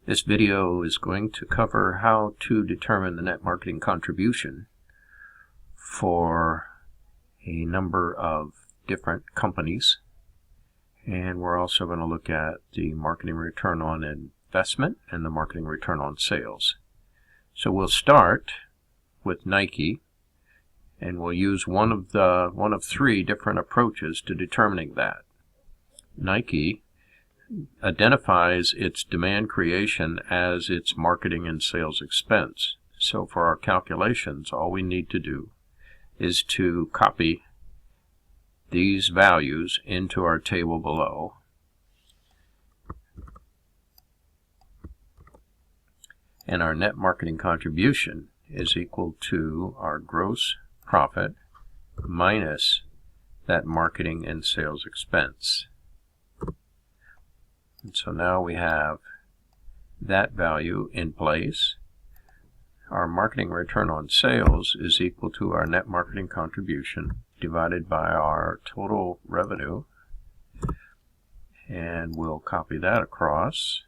This video is going to cover how to determine the net marketing contribution for a number of different companies, and we're also going to look at the marketing return on investment and the marketing return on sales. So we'll start with Nike, and we'll use one of three different approaches to determining that. Nike identifies its demand creation as its marketing and sales expense. So for our calculations, all we need to do is to copy these values into our table below. And our net marketing contribution is equal to our gross profit minus that marketing and sales expense. And so now we have that value in place. Our marketing return on sales is equal to our net marketing contribution divided by our total revenue, and we'll copy that across.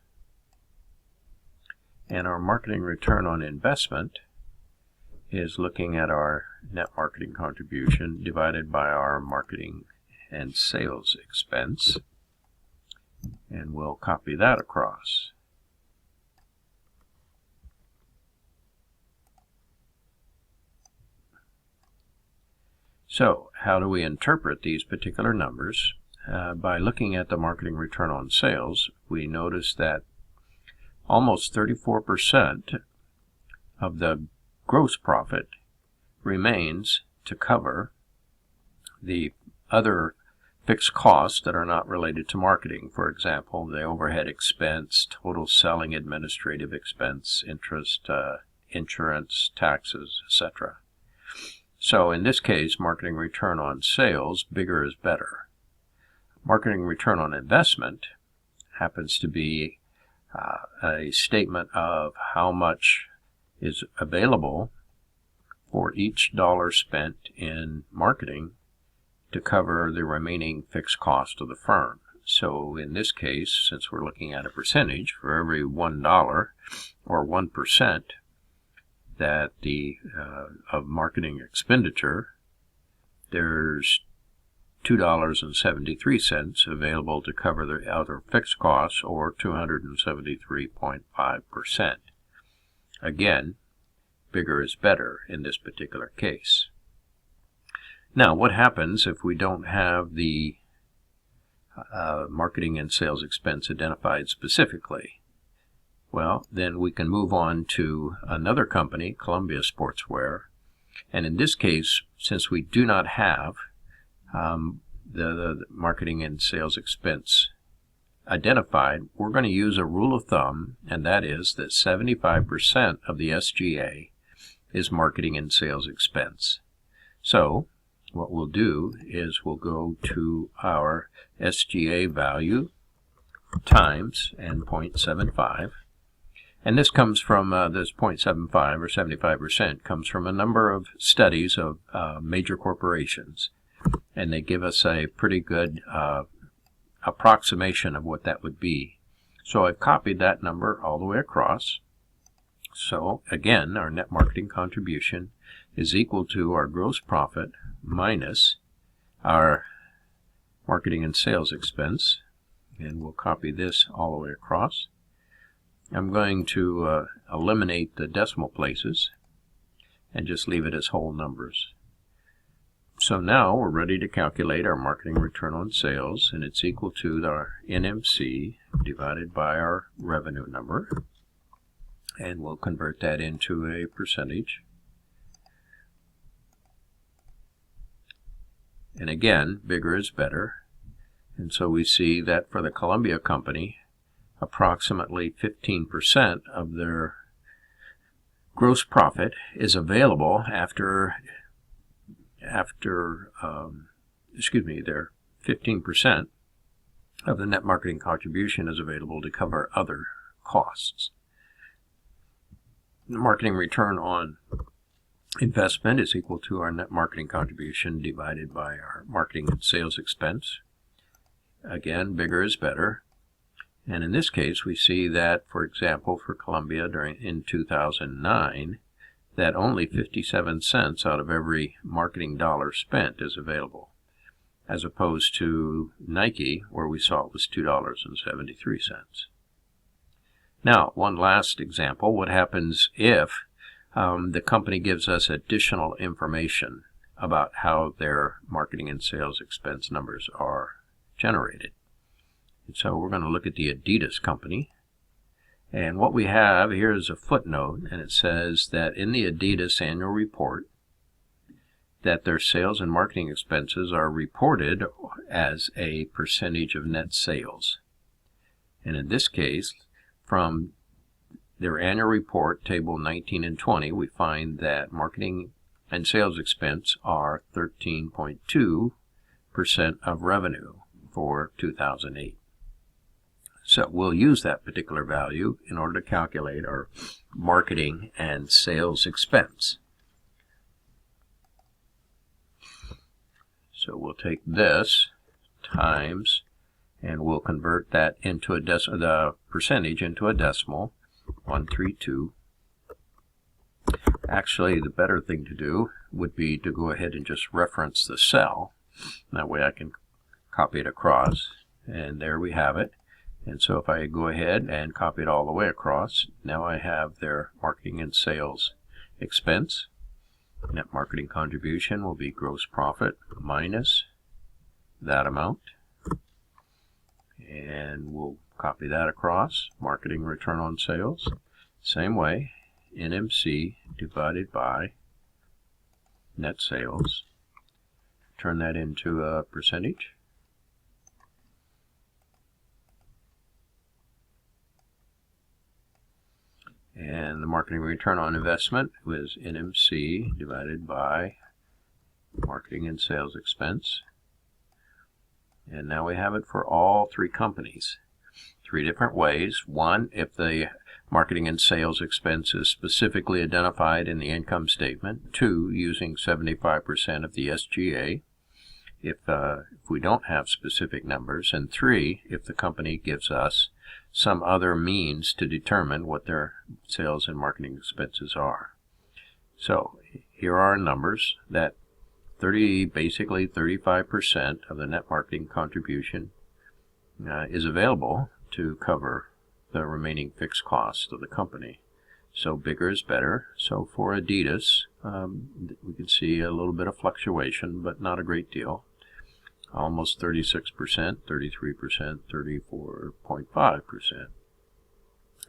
And our marketing return on investment is looking at our net marketing contribution divided by our marketing and sales expense, and we'll copy that across. So how do we interpret these particular numbers? By looking at the marketing return on sales, we notice that almost 34% of the gross profit remains to cover the other fixed costs that are not related to marketing. For example, the overhead expense, total selling administrative expense, interest, insurance, taxes, etc. So in this case, marketing return on sales, bigger is better. Marketing return on investment happens to be a statement of how much is available for each dollar spent in marketing to cover the remaining fixed cost of the firm. So in this case, since we're looking at a percentage, for every $1 or 1% that of marketing expenditure, there's $2.73 available to cover the other fixed costs, or 273.5%. Again, bigger is better in this particular case. Now, what happens if we don't have the marketing and sales expense identified specifically? Well, then we can move on to another company, Columbia Sportswear. And in this case, since we do not have the marketing and sales expense identified, we're going to use a rule of thumb, and that is that 75% of the SGA is marketing and sales expense. So what we'll do is we'll go to our SGA value times and 0.75. And this comes from, this 0.75 or 75% comes from a number of studies of major corporations. And they give us a pretty good approximation of what that would be. So I've copied that number all the way across. So again, our net marketing contribution is equal to our gross profit minus our marketing and sales expense. And we'll copy this all the way across. I'm going to eliminate the decimal places and just leave it as whole numbers. So now we're ready to calculate our marketing return on sales, and it's equal to our NMC divided by our revenue number, and we'll convert that into a percentage. And again, bigger is better, and so we see that for the Columbia Company, approximately 15% of their gross profit is available their 15% of the net marketing contribution is available to cover other costs. The marketing return on investment is equal to our net marketing contribution divided by our marketing and sales expense. Again, bigger is better. And in this case, we see that, for example, for Columbia in 2009, that only 57 cents out of every marketing dollar spent is available, as opposed to Nike, where we saw it was $2.73. Now, one last example, what happens if the company gives us additional information about how their marketing and sales expense numbers are generated. And so we're going to look at the Adidas company. And what we have here is a footnote, and it says that in the Adidas annual report, that their sales and marketing expenses are reported as a percentage of net sales. And in this case, from their annual report, table 19 and 20, we find that marketing and sales expense are 13.2% of revenue for 2008. So we'll use that particular value in order to calculate our marketing and sales expense. So we'll take this times, and we'll convert that into the percentage into a decimal, 132. Actually, the better thing to do would be to go ahead and just reference the cell. That way I can copy it across, and there we have it. And so if I go ahead and copy it all the way across, now I have their marketing and sales expense. Net marketing contribution will be gross profit minus that amount. And we'll copy that across. Marketing return on sales. Same way, NMC divided by net sales. Turn that into a percentage. And the marketing return on investment was NMC divided by marketing and sales expense. And now we have it for all three companies. Three different ways. One, if the marketing and sales expense is specifically identified in the income statement. Two, using 75% of the SGA if we don't have specific numbers. And three, if the company gives us some other means to determine what their sales and marketing expenses are. So here are our numbers that basically 35% of the net marketing contribution is available to cover the remaining fixed costs of the company. So bigger is better. So for Adidas, we can see a little bit of fluctuation, but not a great deal. Almost 36%, 33%, 34.5%.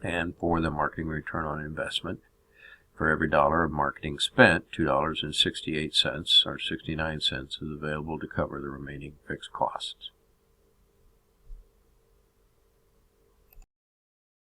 And for the marketing return on investment, for every dollar of marketing spent, $2.68 or 69 cents is available to cover the remaining fixed costs.